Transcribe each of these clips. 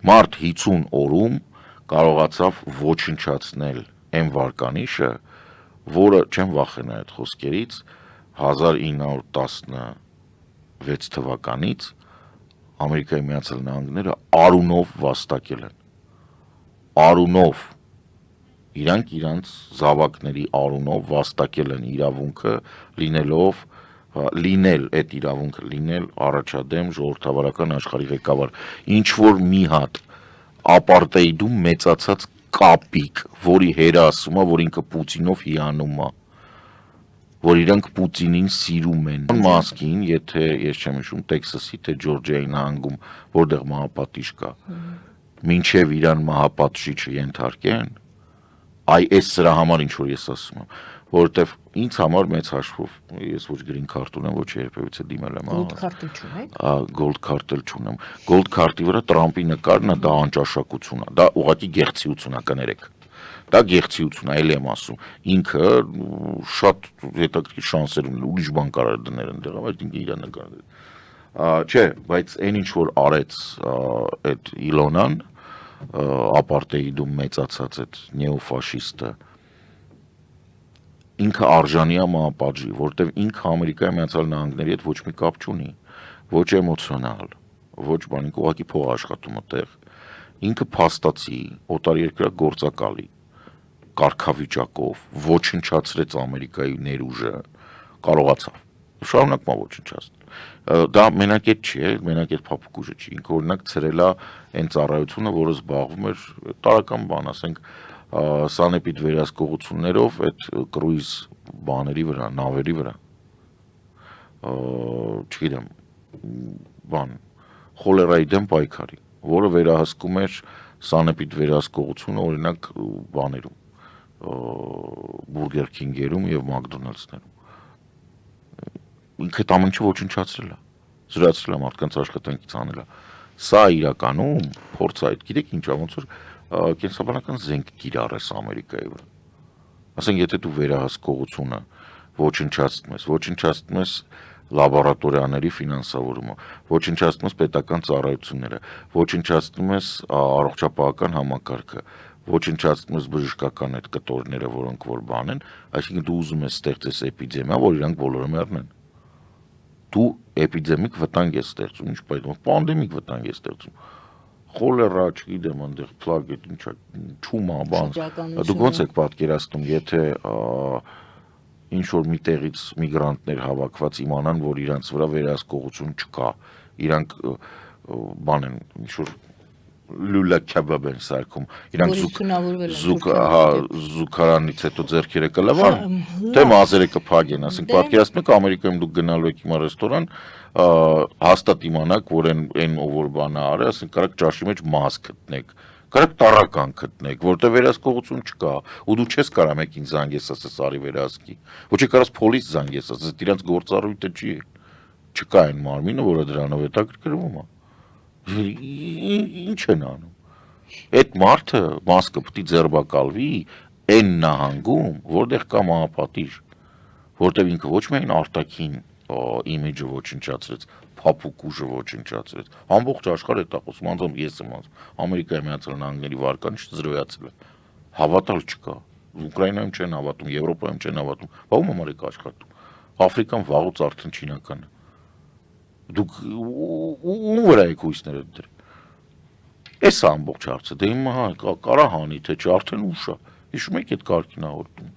Մարդ 50 օրում կարողացավ ոչնչացնել այն վարկանիշը, որը չեմ վախենա այդ խոսքերից 1916 թվականից Ամերիկայի Միացյալ Նահանգները արունով վաստակել են։ Արունով իրանք իրանց զավակների արունով վաստակել են իրավունքը լինել այդ իրավունքը լինել առաջադեմ ժողովրդավարական աշխարհի ղեկավար, ինչ որ մի հատ ապարտեիդում մեծացած կապիկ, որի հերը ասում է, որ ինքը Պուտինով հիանում է, որ իրանք Պուտինին սիրում են։ Մասկին, եթե ես չեմ հիշում Տեքսասի թե Ջորջիայի նահանգում, որտեղ մահապատիժ կա, մինչև իրան մահապատժիչը ենթարկեն, այս սրա համար ինչ որ ես ասում եմ, որովհետև ինձ համար մեծ հաշվով ես ոչ գրին քարտ ունեմ, ոչ երբևիցե դիմել եմ, Gold card-ը չունեք։ Gold card-ը չունեմ։ Gold card-ի վրա Տրամպի նկարն է, դա անճաշակություն է, դա ուղղակի գեղեցիություն է, կներեք։ Դա գեղեցիություն է, էլի եմ ասում։ Ինքը շատ հետաքրքիր շանսեր ունի, ուրիշ բան կարող դներ այնտեղ, բայց ինքը իր նկարը։ Չէ, բայց այն ինչ որ արեց այդ Իլոնան, ապարտեիդում մեծացած այդ նեոֆաշիստը, ինքը արժանի է մահապատժի, որտեվ ինքը Ամերիկայի Միացյալ Նահանգների հետ ոչ մի կապ չունի, ոչ էմոցիոնալ, ոչ բան, ինքը ուղղակի փող աշխատում այդտեղ, ինքը փաստացի օտարերկրյա գործակալի կարգավիճակով ոչնչացրեց Ամերիկայի ներուժը, կարողացավ, շարունակում է ոչնչացնել։ Դա մենակ այդ չի, մենակ այդ փափուկ ուժը չի, ինքը օրինակ ցրել է այն ծառայությունը, որը զբաղվում էր տարական բան, ասենք սանեպիդ վերահսկողություններով այդ կրուիզ բաների վրա, նավերի վրա, չգիտեմ, բան, խոլերայի դեմ պայքարի, որը վերահսկում էր սանեպիդ վերահսկողությունը օրինակ բաներում, Բուրգեր Քինգերում եւ Մակդոնալդսներում։ Ինքը դա ամենը ոչնչացրել է, զրացրել է մարդկանց աշխատանքից անել է։ Սա իրականում փորձ է, գիտեք ինչա, ոնց որ կենսաբանական զենք կիրառես Ամերիկայի վրա։ Ասենք եթե դու վերահսկողությունը ոչնչացնում ես լաբորատորիաների ֆինանսավորումը, ոչնչացնում ես պետական ծառայությունները, ոչնչացնում ես առողջապահական համակարգը, ոչնչացնում ես բժշկական այդ կտորները, որոնք որ բան են, այսինքն դու ուզում ես ստեղծես էպիդեմիա, որ իրանք բոլորը մեռնեն։ Դու էպիդեմիկ վտանգ ես ստեղծում, ինչ պայթում, պանդեմիկ վտանգ ես ստեղծում։ Խոլերա, չգիտեմ, այնտեղ փլագ, ինչա, չումա, բան։ Դուք ոնց եք պատկերացնում, եթե ինչ որ մի տեղից միգրանտներ հավաքված իմանան, որ իրանց վրա վերահսկողություն չկա, իրանք բան են, ինչ որ լուլա քեբաբ են սարքում, իրանք զուգարանից հետո ձեռքերը կլավան, թե մազերը կփակեն, ասենք պատկերացնում եք Ամերիկայում դուք գնալու եք հիմա ռեստորան, հաստատ իմանաք, որ այն ով որ բանը արի, ասենք կարաք ճաշի մեջ մազ գտնեք, կարաք տարական գտնեք, որտեղ վերահսկողություն չկա, ու դու չես կարա մեկին զանգես, ասես արի վերահսկի, ոչ է կարաս փոլիս զանգես, ասես իրանց գործառույթը չի, չկա այն մարմինը, որը դրանով հետաքրքրվում է։ Ինչ են անում։ Այդ մարդը մասկը պետք է ձերբակալվի այն նահանգում, որտեղ կա մահապատիժ, որտեղ ինքը ոչ միայն արտաքին իմիջը ոչնչացրեց, փափուկ ուժը ոչնչացրեց, ամբողջ աշխարհը դա խոսում, անձամբ ես եմ ասում, Ամերիկայի Միացյալ Նահանգների վարկանիշը զրոյացել է, հավատալ չկա, Ուկրաինայում չեն հավատում, Եվրոպայում չեն հավատում, ո՞ւմ համար եք աշխատում, Աֆրիկան վաղուց արդեն չինական է, դուք ում վրա եք հույսները դրել։ Էս ամբողջ հարցը, դե հիմա կարա հանի, թե չէ, արդեն ուշ է, հիշում եք այդ կարգին հաղորդում,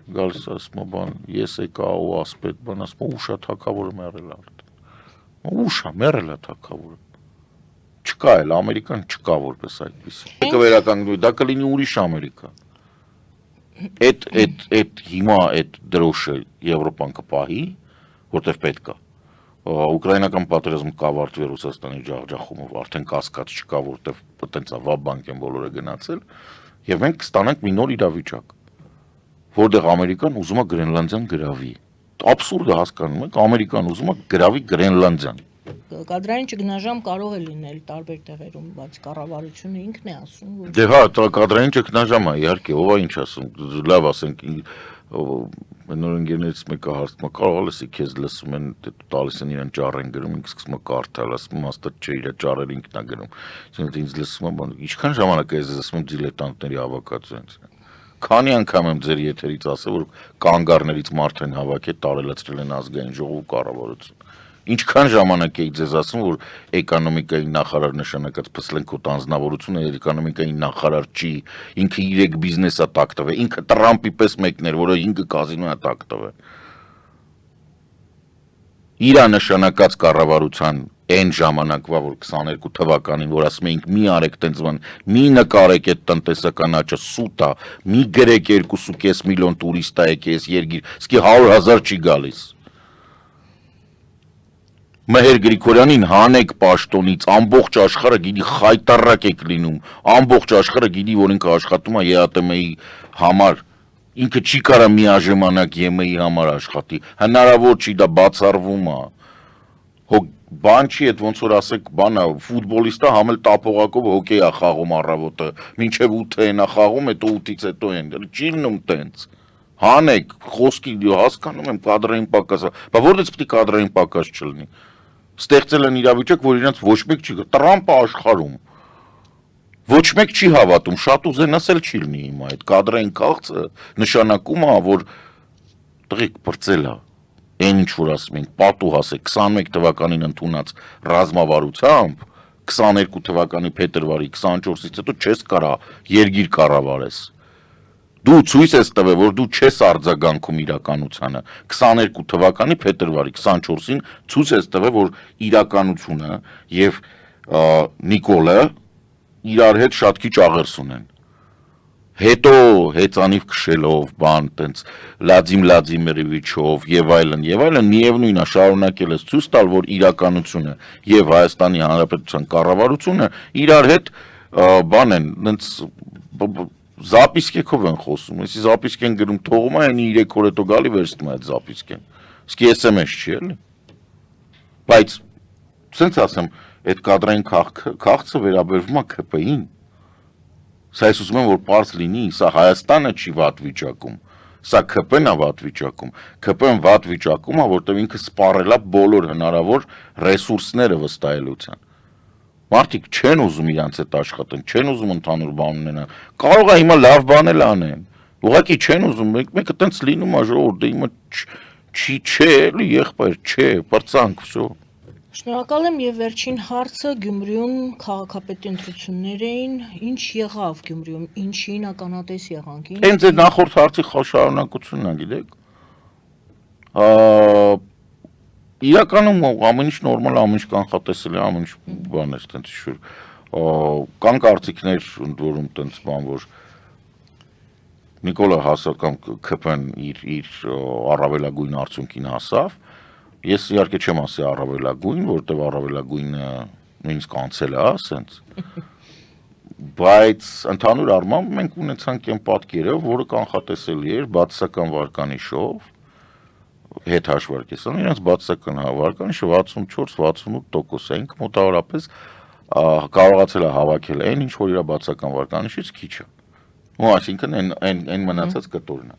գալիս ասում բան, ես եկա ու ասպետ բան, ասում ուշա թագավորը մեռել արդեն, ուշա մեռել է թագավորը, չկա էլ, Ամերիկան չկա որպես այդպիսի, կվերականգնվի, դա կլինի ուրիշ Ամերիկա, այդ հիմա այդ դրոշը Եվրոպան կպահի, որտև պետք է, Ուկրաինական պատերազմը կավարտվի Ռուսաստանի ջախջախումով, արդեն կասկած չկա, որտև պոտենցիալ բանկ են բոլորը գնացել, եւ մենք կստանանք մի նոր իրավիճակ, որտեղ Ամերիկան ուզում է Գրենլանդիան գրավի։ Աբսուրդը հասկանում եք, Ամերիկան ուզում է գրավի Գրենլանդիան։ Կադրային ճգնաժամ կարող է լինել տարբեր տեղերում, բայց կառավարությունը ինքն է ասում, որ Դե հա, կադրային ճգնաժամ է, իհարկե, ով է ինչ ասում, լավ ասենք, նոր ընկերներից մեկը հարցնում է, կարող է քեզ լսում են, տալիս են իրեն ճառ են գրում, ինքը սկսում է կարդալ, ասում հաստատ չէ, իր ճառերը ինքն է գրում։ Ինձ լսում է, ինչքան ժամանակ է ես լսում դիլետանտների հավաքածուից։ Քանի անգամ եմ ձեր եթերից ասել, որ կանգառներից մարդ են հավաքել, տարելացրել են ազգային ժողով կառավարություն։ Ինչքան ժամանակ էի ձեզ ասում, որ էկոնոմիկայի նախարար նշանակած Փսլենկոտ անձնավորությունը էկոնոմիկայի նախարար չի, ինքը 3 բիզնես է տակտվել, ինքը Տրամպի պես մեկն էր, որը 5 կազինո է տակտվել։ Իրա նշանակած կառավարության այն ժամանակվա, որ 22 թվականին, որ ասում էինք մի արեք տենց բան, մի նկարեք այդ տնտեսական աճը սուտ է, մի գրեք 2.5 միլիոն տուրիստ է եկել այս երկիր, իսկի 100,000 չի գալիս։ Մհեր Գրիգորյանին հանեք պաշտոնից, ամբողջ աշխարհը գիտի խայտարակ եք լինում, ամբողջ աշխարհը գիտի, որ ինքը աշխատում է ԵԱՏՄ-ի համար, ինքը չի կարա միաժամանակ ԵՄ-ի համար աշխատի, հնարավոր չի, դա բացառվում է։ Հո բան չի, այդ ոնց որ ասեք, բանա, ֆուտբոլիստը համել տապողակով հոկեյ է խաղում առավոտը, մինչև 8-ն է խաղում, հետո 8-ից հետո են, չի լինում տենց։ Հանեք, խոսքի հասկանում եմ կադրային պակասը, բա որտե՞ց պետք է կադրային պակաս չլինի։ Ստեղծել են իրավիճակ, որ իրենց ոչ մեկ չի, Տրամպը աշխարհում ոչ մեկ չի հավատում, շատ ուզենաս էլ չի լինի հիմա, այդ կադրային քաղցը նշանակում է, որ տղիք բրծել է, այն ինչ որ ասում ենք, պատուհաս է 21 թվականին ընդունած ռազմավարությամբ, 22 թվականի փետրվարի 24-ից հետո չես կարա երկիր կառավարես։ Դու ցույց ես տվել, որ դու չես արձագանքում իրականությանը։ 22 թվականի փետրվարի 24-ին ցույց ես տվել, որ իրականությունը եւ Նիկոլը իրար հետ շատ քիչ աղերս ունեն։ Հետո հեծանիվ քշելով, բան, տենց Վլադիմիրովիչով եւ այլն, միևնույնն է շարունակել ես ցույց տալ, որ իրականությունը եւ Հայաստանի Հանրապետության կառավարությունը իրար հետ բան են, տենց Զապիսկեքով են խոսում, если զապիսկեն գրում թողում է, այնի 3 օր հետո գալի վերցնում է այդ զապիսկեն։ Իսկ SMS չի էլի։ Բայց ցենց ասեմ, այդ կադրային քաղցը վերաբերվում է ՔՊ-ին։ Սա ես ուզում եմ որ պարզ լինի, սա Հայաստանը չի վատ վիճակում, սա ՔՊ-ն է վատ վիճակում։ ՔՊ-ն վատ վիճակում է, որտեղ ինքը սպառել է բոլոր հնարավոր ռեսուրսները վստահելիության։ Մարդիկ չեն ուզում իրանց հետ աշխատեն, չեն ուզում ընդհանուր բան ունենան։ Կարող է հիմա լավ բանել անեն։ Ուղղակի չեն ուզում, մեկը տենց լինում է ժողովուրդ, դե հիմա չէ, էլի եղբայր, չէ, բրծանք, վсё։ Շնորհակալ եմ եւ վերջին հարցը Գյումրիում քաղաքապետի ընտրություններ էին, ինչ եղավ Գյումրիում, ինչին ականատես եղանք։ Հենց այդ նախորդ հարցի շարունակությունն է, գիտեք։ Իրականում ամեն ինչ նորմալ, ամեն ինչ կանխատեսելի, ամեն ինչ բան է, տենց շուտ։ Կան կարծիքներ, ընդ որում տենց բան, որ Նիկոլը հասավ կամ ՔՊ-ն իր առավելագույն արդյունքին հասավ։ Ես իհարկե չեմ ասի առավելագույն, որտեղ առավելագույնը նույնիսկ անցել է, ասենց։ Բայց ընդհանուր առմամբ մենք ունեցանք այն պատկերը, որը կանխատեսելի էր բացասական վարկանիշով, հետ հաշվարկեսան, իրենց բացասական վարկանիշը 64-68% էինք մոտավորապես կարողացել է հավաքել այն, ինչ որ իր բացասական վարկանիշից քիչ է։ Ու այսինքն այն մնացած կտորն է։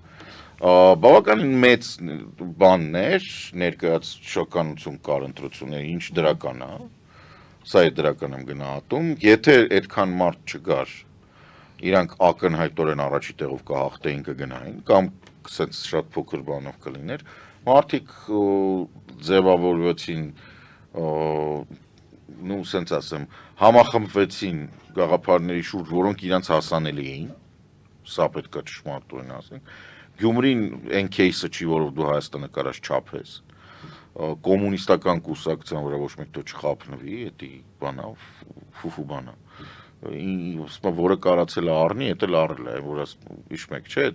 Բավականին մեծ բաններ, ներկայացուցչականություն կար ընտրությունների, ինչ դրական է, սա է դրական եմ գնահատում, եթե այդքան մարդ չգար, իրանք ակնհայտորեն առաջի տեղով կհաղթեին կգնային, կամ սենց շատ փոքր բանով կլիներ, մարդիկ ձևավորվեցին, նու սենց ասեմ, համախմբվեցին գաղափարների շուրջ, որոնք իրանց հասանելի էին, սա պետք է ճշմարտորեն ասենք, Գյումրին այն кейսը չի, որով դու Հայաստանը կարաս չափես, կոմունիստական կուսակցության վրա ոչ մեկ թող չխաբնվի, էդի բանա, ֆուֆու բանա, որը կարացել է առնի, էդ էլ առել է, որ իշ մեկ չէ,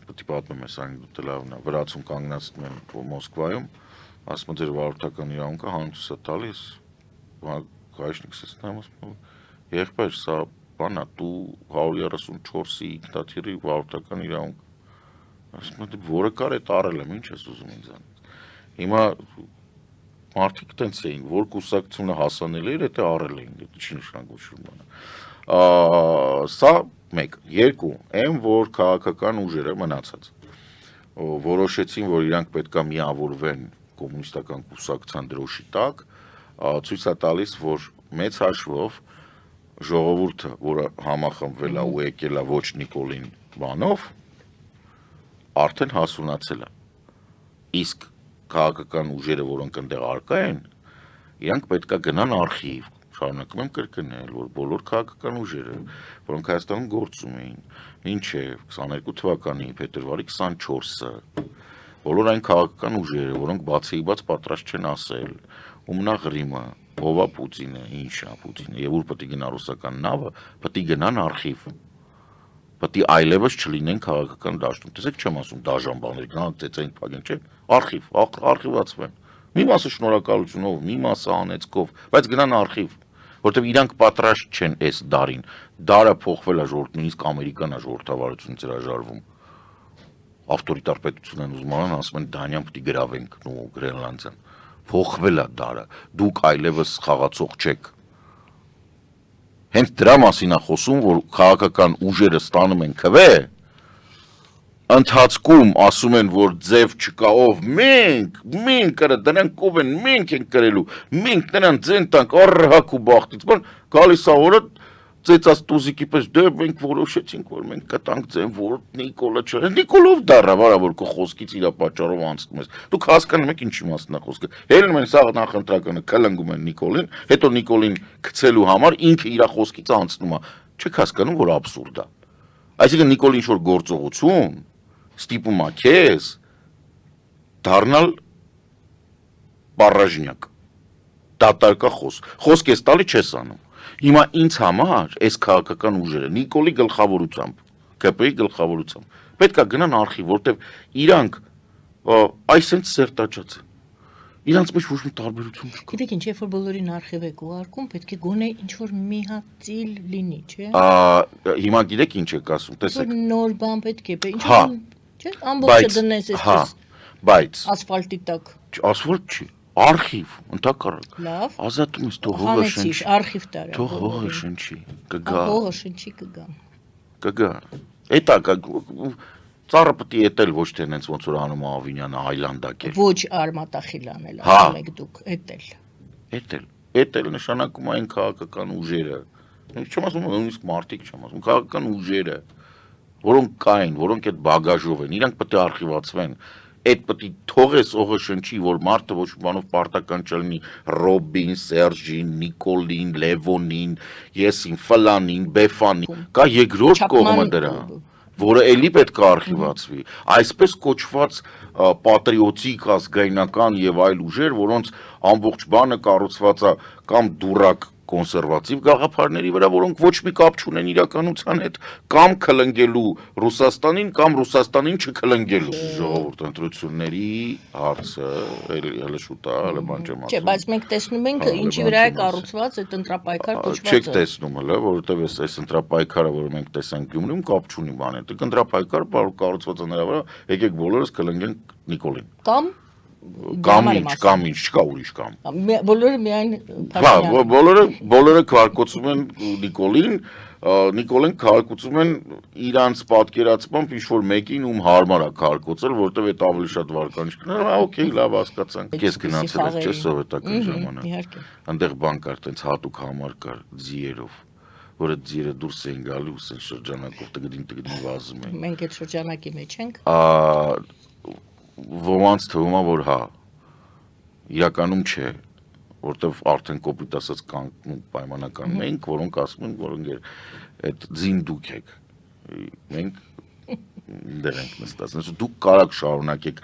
պետք է պատմեմ ես անգլուտը լավն է, վրացում կանգնացնում են Մոսկվայում, ասում է ձեր վարորդական իրավունքը հանցուս է տալիս, գայշնիկս ես նայում, եղբայր, սա բանա, դու 134-ի ինքնաթիռի վարորդական իրավունք, ասում է որը կար էդ առել եմ, ինչ ես ուզում ինձանից։ Հիմա մարդիկ տենց էին, որ կուսակցությունը հասանել էր, դա առել էին, դա չի նշանակություն բանը։ Սա մեկ, երկու, այն որ քաղաքական ուժերը մնացած որոշեցին, որ իրանք պետքա միավորվեն կոմունիստական կուսակցության դրոշի տակ, ցույց է տալիս, որ մեծ հաշվով ժողովուրդը, որը համախմբվել է ու եկել է ոչ Նիկոլին բանով, արդեն հասունացել է։ Իսկ քաղաքական ուժերը, որոնք այնտեղ առկա են, իրանք պետքա գնան արխիվ, շարունակում եմ կրկնել, որ բոլոր քաղաքական ուժերը, որոնք Հայաստանում գործում էին, մինչև 22 թվականի փետրվարի 24-ը, բոլոր այն քաղաքական ուժերը, որոնք բացեիբաց պատրաստ չեն ասել, ում նա Ղրիմը, ով է Պուտինը, ինչ է Պուտինը, եւ ուր պետք է գնա ռուսական նավը, պետք է գնան արխիվ։ Պետք է այլևս չլինեն քաղաքական դաշտում։ Տեսեք, չեմ ասում դաժան բաներ, գնանք ծեծենք, փակենք, չէ՞, արխիվացվեն։ Մի մասը շնորհակալությունով, մի մասը անեծքով, բայց գնան արխիվ, որտեղ իրանք պատրաստ չեն այս դարին։ Դարը փոխվել է ժողովուրդ, նույնիսկ ամերիկան է ժողովրդավարությունից հրաժարվում։ Ավտորիտար պետություն են ուզում անան, ասում են Դանիան պետք է գրավենք ու Գրենլանդիան։ Փոխվել է դարը, դուք այլևս խաղացող չեք։ Հենց դրա մասին է խոսում, որ քաղաքական ուժերը ստանում են քվե, ընթացքում ասում են, որ ձև չկա, ով մենք կրը, դրանք ով են, մենք ենք կրելու, մենք նրան ձեն տանք, առհակ ու բախտից, բան, գալիս է օրը, ծեծած տուզիկի պես, դե մենք որոշեցինք, որ մենք կտանք ձեն, որ Նիկոլը չէ, Նիկոլով դառա, վարա, որ քո խոսքից իրա պատճառով անցնում ես, դուք հասկանում եք ինչի մասն է խոսքը, հելնում են սա նախընտրականը, կլնգում են Նիկոլին, հետո Նիկոլին գցելու համար ինքը իրա խոսքից անցնում է, չեք հասկանում, որ աբսուրդ է, այսինքն Նիկոլին ինչ-որ գործողություն ստիպում է քեզ դառնալ բառաժնյակ, դատարկա խոսք ես տալի չես անում, հիմա ինձ համար այս քաղաքական ուժերը Նիկոլի գլխավորությամբ, ԿՊ-ի գլխավորությամբ, պետք է գնան արխիվ, որտեղ իրանք այսենց սերտաճած են, իրանց մեջ ոչ մի տարբերություն չկա։ Գիտեք ինչ, երբ որ բոլորին արխիվ եք ուղարկում, պետք է գոնե ինչ-որ մի հատ ծիլ լինի, չէ՞։ Հիմա գիտեք ինչ եք ասում, տեսեք։ Նոր բան պետք է, ինչ-որ չէ՞, ամբողջը դնես այսպես։ Բայց ասֆալտի տակ։ Ասֆալտ չի, արխիվ, ընդհակառակ։ Լավ։ Ազատում ես թող հողը շնչի։ Արխիվ տարա։ Թող հողը շնչի, կգա։ Հողը շնչի կգա։ Կգա։ Էտա ծառը պետք է էտել ոչ թե հենց ոնց որ անում Ավինյանը այլանդակել։ Ոչ արմատախիլ անել, ասում եք դուք, էտել։ Էտել նշանակում այն քաղաքական ուժերը։ Չեմ ասում նույնիսկ մարդիկ չեմ ասում, քաղաքական ուժերը, որոնք կային, որոնք այդ բագաժով են, իրանք պետք է արխիվացվեն։ Այդ պետք է թողես օղը շնչի, որ մարդը ոչ մի բանով պարտական չլինի Ռոբին, Սերժին, Նիկոլին, Լևոնին, եսին, Ֆլանին, Բեֆանին։ Կա երկրորդ կողմը դրա, որը էլի պետք է արխիվացվի։ Այսպես կոչված պատրիոտիկ, ազգայնական եւ այլ ուժեր, որոնց ամբողջ բանը կառուցված է կամ դուրակ կոնսերվատիվ գաղափարների վրա, որոնք ոչ մի կապ չունեն իրականության հետ, կամ քլնգելու Ռուսաստանին, կամ Ռուսաստանին չքլնգելու։ Ժողովուրդ ընտրությունների հարցը էլի շուտ է, հələ բան չեմ ասում։ Չէ, բայց մենք տեսնում ենք ինչի վրա է կառուցված այդ ընտրապայքար կոչվածը։ Չեք տեսնում հələ, որովհետև այս ընտրապայքարը, որը մենք տեսանք Գյումրիում, կապ չունի բան հետ։ Ընտրապայքար կառուցված է նրա վրա, եկեք բոլորս քլնգենք Նիկոլին։ Կամ ինչ, չկա ուրիշ կամ։ Բոլորը միայն բոլորը քարկոծում են Նիկոլին, Նիկոլեն քարկոծում են իրանց պատկերացմամբ ինչ-որ մեկին, ում հարմար է քարկոծել, որտեղ այդ ավելի շատ վարկանիշ կներ, օքեյ, լավ հասկացանք։ Ես գնացել եմ չէ սովետական ժամանակ։ Այնտեղ բան կար, տենց հատուկ համար կար ձիերով, որը ձիերը դուրս էին գալի ու սեն շրջանակով տգդին վազում էին։ Մենք այդ շրջանակի մեջ ենք։ Ոմանց թվում է, որ հա, իրականում չէ, որտեվ արդեն կոպիտ ասած կանգնում պայմանական մենք, որոնք ասում են, որոնք այդ ձին դուք եք, մենք դեր ենք նստած, դուք կարակ շարունակեք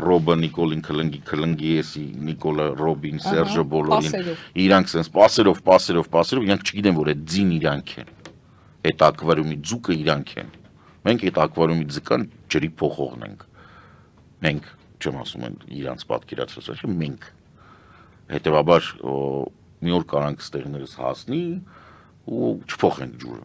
Ռոբը Նիկոլին քլնգի եսի, Նիկոլը Ռոբին, Սերժը բոլորին, իրանք սենց պասերով, իրանք չգիտեն, որ այդ ձին իրանք են, այդ ակվարիումի ձուկը իրանք են, մենք այդ ակվարիումի ձկան ջրի փոխողն ենք, մենք չեմ ասում են իրանց պատկերացրած, մենք հետևաբար մի օր կարանք ստեղներս հասնի ու չփոխենք ջուրը